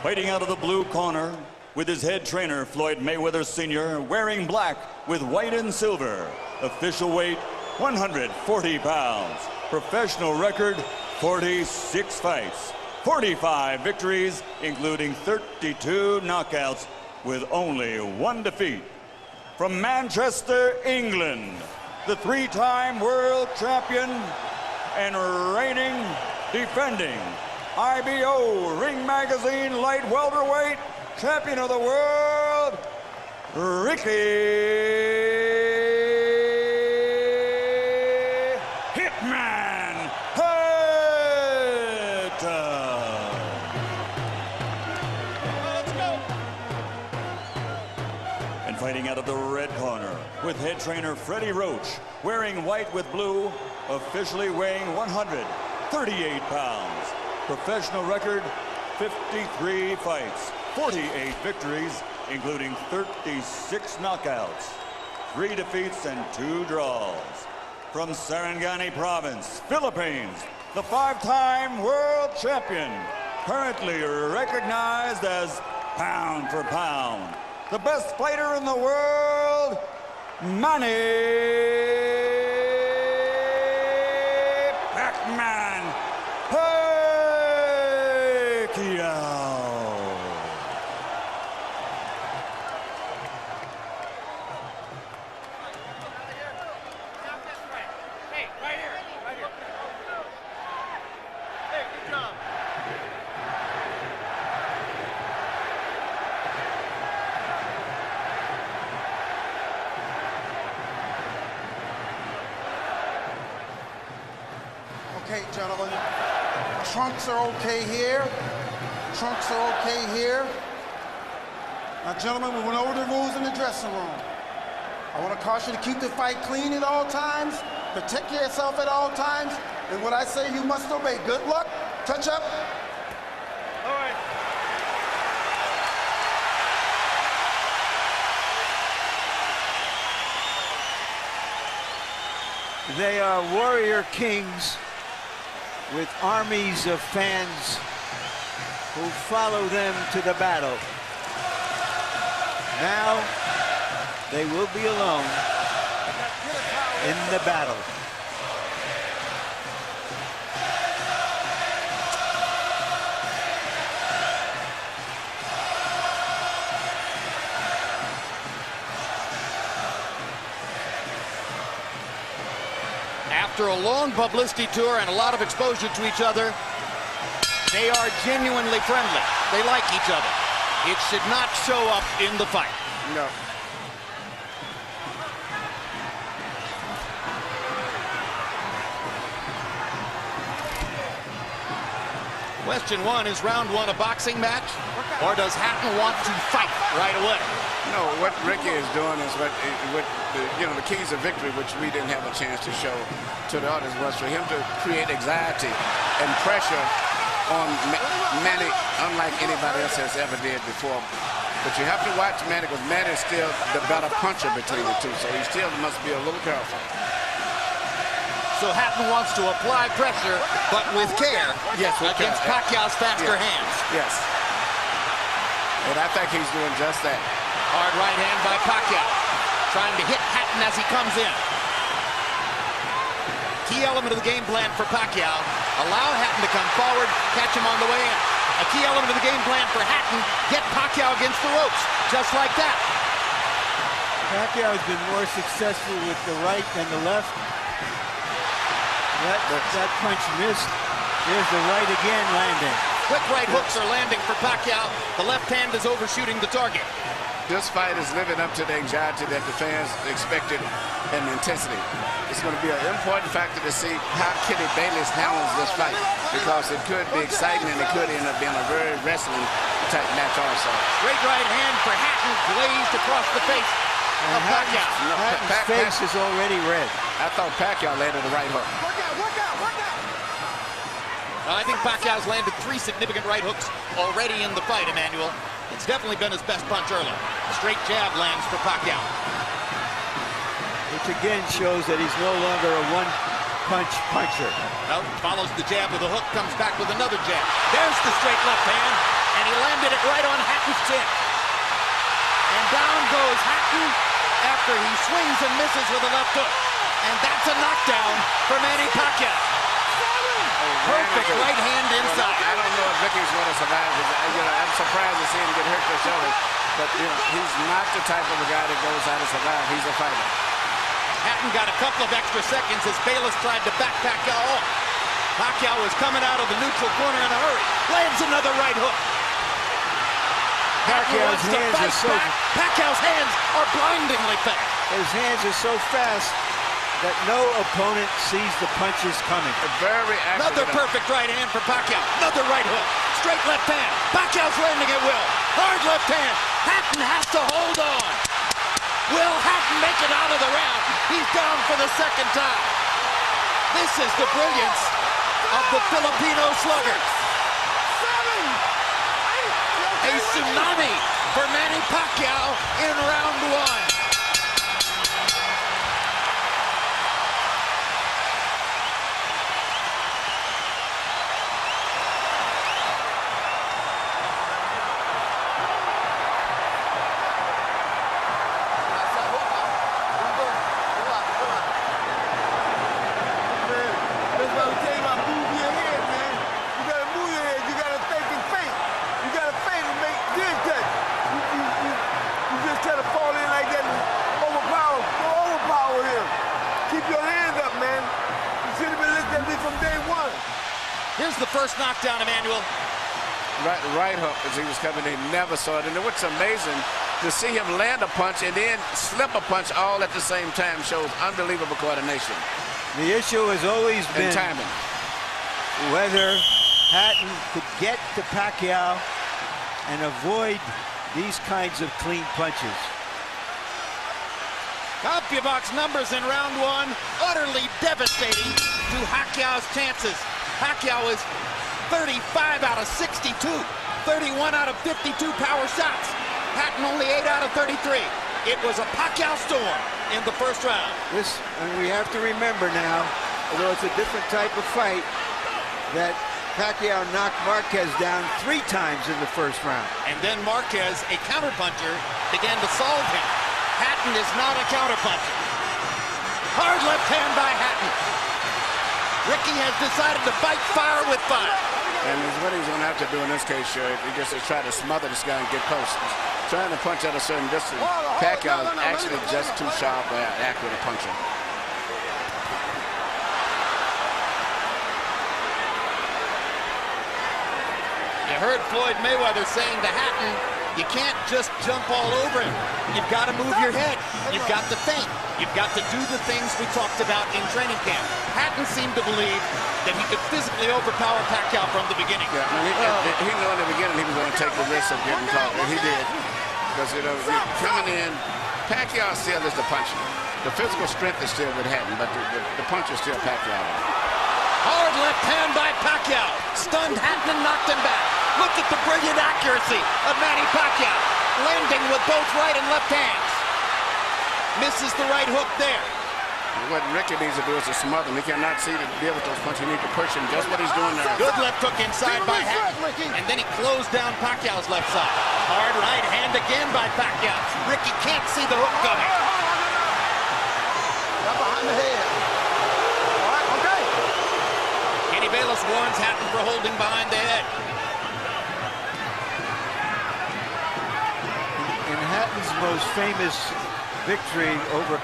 Fighting out of the blue corner with his head trainer, Floyd Mayweather Sr., wearing black with white and silver. Official weight, 140 pounds. Professional record, 46 fights. 45 victories, including 32 knockouts, with only one defeat. From Manchester, England, the three-time world champion and reigning, defending IBO Ring Magazine light welterweight champion of the world, Ricky Hitman Hatton. Let's go. And fighting out of the red corner with head trainer Freddie Roach, wearing white with blue, officially weighing 138 pounds. Professional record, 53 fights, 48 victories, including 36 knockouts, 3 defeats and 2 draws. From Sarangani Province, Philippines, the 5-time world champion, currently recognized as pound for pound, the best fighter in the world, Manny. Okay, gentlemen, trunks are okay here. Trunks are okay here. Now, gentlemen, we went over the rules in the dressing room. I want to caution you to keep the fight clean at all times, protect yourself at all times, and what I say you must obey. Good luck. Touch up. All right. They are warrior kings with armies of fans who follow them to the battle. Now they will be alone in the battle. After a long publicity tour and a lot of exposure to each other, they are genuinely friendly. They like each other. It should not show up in the fight. No. Question one, is round one a boxing match? Or does Hatton want to fight right away? No, what Ricky is doing is what the keys of victory, which we didn't have a chance to show to the audience, was for him to create anxiety and pressure on Manny, unlike anybody else has ever did before. But you have to watch Manny, because Manny is still the better puncher between the two, so he still must be a little careful. So Hatton wants to apply pressure, but with care, yes, against Pacquiao's faster hands. Yes. And I think he's doing just that. Hard right hand by Pacquiao, trying to hit Hatton as he comes in. Key element of the game plan for Pacquiao, allow Hatton to come forward, catch him on the way in. A key element of the game plan for Hatton, get Pacquiao against the ropes, just like that. Pacquiao has been more successful with the right than the left. That punch missed. There's the right again landing. Quick right hooks are landing for Pacquiao. The left hand is overshooting the target. This fight is living up to the anxiety that the fans expected and intensity. It's going to be an important factor to see how Kenny Bayless handles this fight, because it could be exciting and it could end up being a very wrestling type match also. Great right hand for Hatton, glazed across the face of Pacquiao. Hatton's face is already red. I thought Pacquiao landed the right hook. Well, I think Pacquiao's landed 3 significant right hooks already in the fight, Emmanuel. It's definitely been his best punch early. A straight jab lands for Pacquiao. Which again shows that he's no longer a one-punch puncher. Well, follows the jab with a hook, comes back with another jab. There's the straight left hand. and he landed it right on Hatton's chin. And down goes Hatton after he swings and misses with a left hook. And that's a knockdown for Manny Pacquiao. Perfect right hand inside. I don't know if Ricky's going to survive. I'm surprised to see him get hurt for shoulder. But he's not the type of a guy that goes out to survive. He's a fighter. Hatton got a couple of extra seconds as Bayless tried to back Pacquiao off. Pacquiao was coming out of the neutral corner in a hurry. Lands another right hook. Pacquiao's hands are so... Pacquiao's hands are blindingly fast. His hands are so fast that no opponent sees the punches coming. Very accurate. Another perfect right hand for Pacquiao. Another right hook. Straight left hand. Pacquiao's landing at will. Hard left hand. Hatton has to hold on. Will Hatton make it out of the round? He's down for the second time. This is the brilliance of the Filipino slugger. A tsunami for Manny Pacquiao in round one. Here's the first knockdown, Emmanuel. Right hook as he was coming in, never saw it. And what's amazing, to see him land a punch and then slip a punch all at the same time shows unbelievable coordination. The issue has always been timing. Whether Hatton could get to Pacquiao and avoid these kinds of clean punches. CompuBox numbers in round one, utterly devastating to Pacquiao's chances. Pacquiao is 35 out of 62, 31 out of 52 power shots. Hatton only 8 out of 33. It was a Pacquiao storm in the first round. And we have to remember now, although it's a different type of fight, that Pacquiao knocked Marquez down 3 times in the first round. And then Marquez, a counterpuncher, began to solve him. Hatton is not a counterpuncher. Hard left hand by Hatton. Ricky has decided to fight fire with fire. And what he's going to have to do in this case, sure, he just try to smother this guy and get close. Trying to punch at a certain distance. Pacquiao is actually just too sharp or accurate a puncher. You heard Floyd Mayweather saying to Hatton, you can't just jump all over him. You've got to move your head. You've got to think. You've got to do the things we talked about in training camp. Hatton seemed to believe that he could physically overpower Pacquiao from the beginning. Yeah, he knew in the beginning he was going to take the risk of getting caught, and he did. Because, coming in, Pacquiao still is the puncher. The physical strength is still with Hatton, but the punch is still Pacquiao. Hard left hand by Pacquiao. Stunned Hatton and knocked him back. Look at the brilliant accuracy of Manny Pacquiao. Landing with both right and left hands. Misses the right hook there. What Ricky needs to do is to smother him. He cannot see to deal with those punches. He needs to push him. Just what he's doing there. Good left hook inside by Hatton. And then he closed down Pacquiao's left side. Hard right hand again by Pacquiao. Ricky can't see the hook coming. Right behind the head. All right, okay. Kenny Bayless warns Hatton for holding behind the head. In Hatton's most famous victory over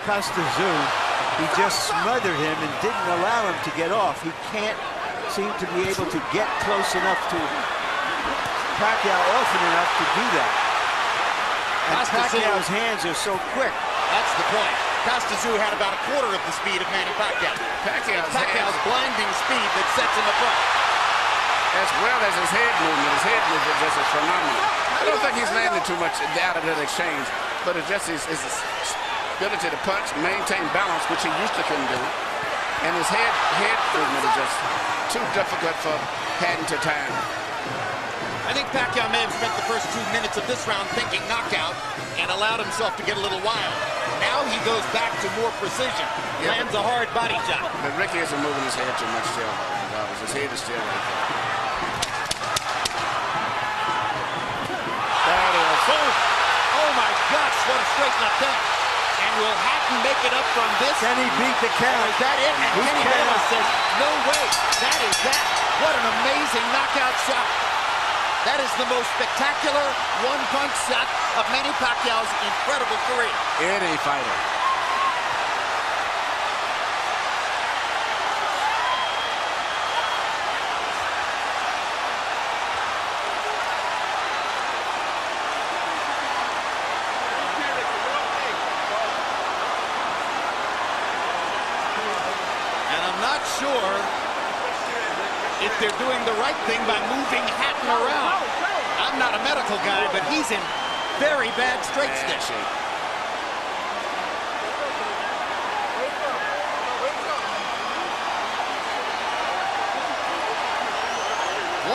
Costazoo, he just smothered him and didn't allow him to get off. He can't seem to be able to get close enough to Pacquiao often enough to do that. And Pacquiao's hands are so quick. That's the point. Costazoo had about a quarter of the speed of Manny Pacquiao. Pacquiao's blinding speed that sets him apart. As well as his head movement. His head movement just is phenomenal. I don't think he's landed too much out of that exchange, but it's just his ability to punch, maintain balance, which he used to couldn't do. And his head movement is just too difficult for Hatton to time. I think Pacquiao may have spent the first 2 minutes of this round thinking knockout and allowed himself to get a little wild. Now he goes back to more precision. Yeah, lands a hard body shot. But Ricky isn't moving his head too much still. His head is still right there. Oh my gosh, what a straight left hand. And will Hatton make it up from this? Can he beat the count? Is that it? And He Kenny cannot. Bayless says, no way. That is that. What an amazing knockout shot. That is the most spectacular one-punch shot of Manny Pacquiao's incredible career. Any fighter. And I'm not sure if they're doing the right thing by moving Hatton around. I'm not a medical guy, but he's in very bad straight Bad stick. shape.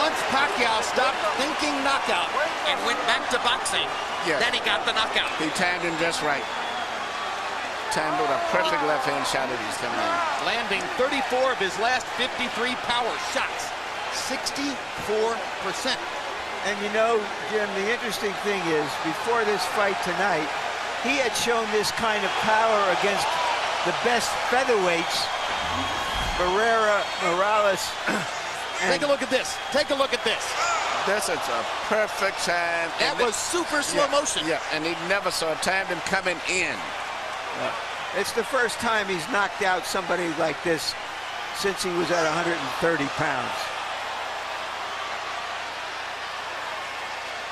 Once Pacquiao stopped thinking knockout and went back to boxing, Yeah. then he got the knockout. He timed him just right. Timed with a perfect left-hand shot as he's coming in. Landing 34 of his last 53 power shots. 64%. And you know, Jim, the interesting thing is, before this fight tonight, he had shown this kind of power against the best featherweights, Barrera, Morales. Take a look at this. Take a look at this. This is a perfect time. That was super slow motion. Yeah, and he never saw timed him coming in. It's the first time he's knocked out somebody like this since he was at 130 pounds.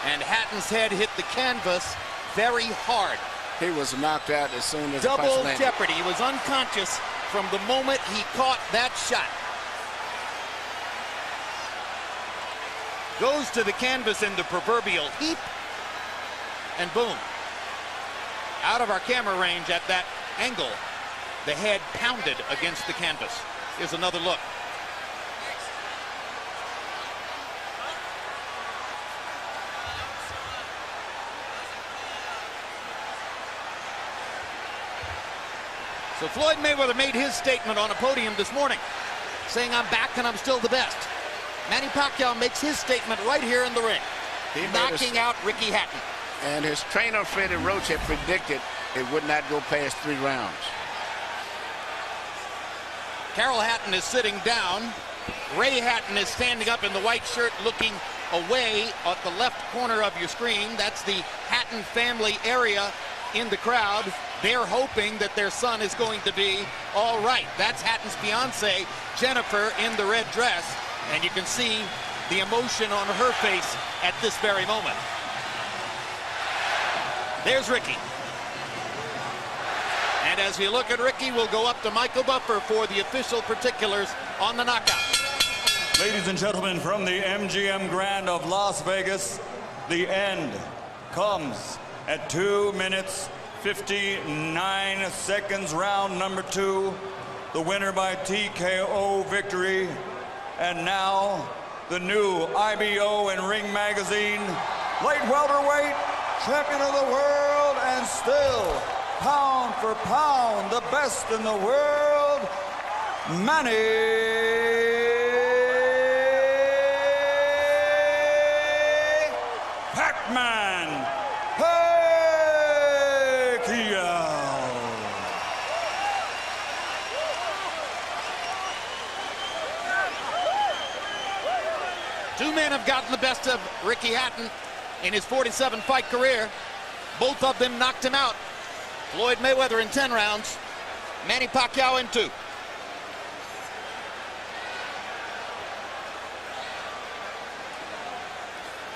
And Hatton's head hit the canvas very hard. He was knocked out as soon as the punch Double landed. jeopardy. He was unconscious from the moment he caught that shot. Goes to the canvas in the proverbial heap, and boom. Out of our camera range at that angle, the head pounded against the canvas. Here's another look. So Floyd Mayweather made his statement on a podium this morning, saying, I'm back and I'm still the best. Manny Pacquiao makes his statement right here in the ring, knocking out Ricky Hatton. And his trainer, Freddie Roach, had predicted it would not go past 3 rounds. Carol Hatton is sitting down. Ray Hatton is standing up in the white shirt looking away at the left corner of your screen. That's the Hatton family area in the crowd. They're hoping that their son is going to be all right. That's Hatton's fiance, Jennifer, in the red dress. And you can see the emotion on her face at this very moment. There's Ricky. And as we look at Ricky, we'll go up to Michael Buffer for the official particulars on the knockout. Ladies and gentlemen, from the MGM Grand of Las Vegas, the end comes at 2 minutes 59 seconds, round number 2. The winner by TKO victory. And now, the new IBO and Ring Magazine light welterweight champion of the world, and still pound for pound the best in the world, Manny Pac-Man Pacquiao. Two men have gotten the best of Ricky Hatton in his 47-fight career. Both of them knocked him out. Floyd Mayweather in 10 rounds, Manny Pacquiao in 2.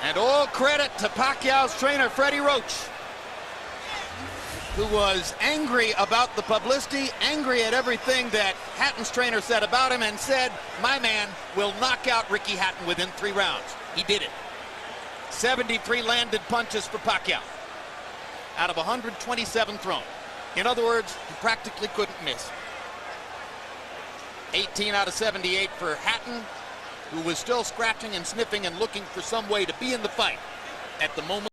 And all credit to Pacquiao's trainer, Freddie Roach, who was angry about the publicity, angry at everything that Hatton's trainer said about him, and said, my man will knock out Ricky Hatton within 3 rounds. He did it. 73 landed punches for Pacquiao out of 127 thrown. In other words, he practically couldn't miss. 18 out of 78 for Hatton, who was still scratching and sniffing and looking for some way to be in the fight at the moment.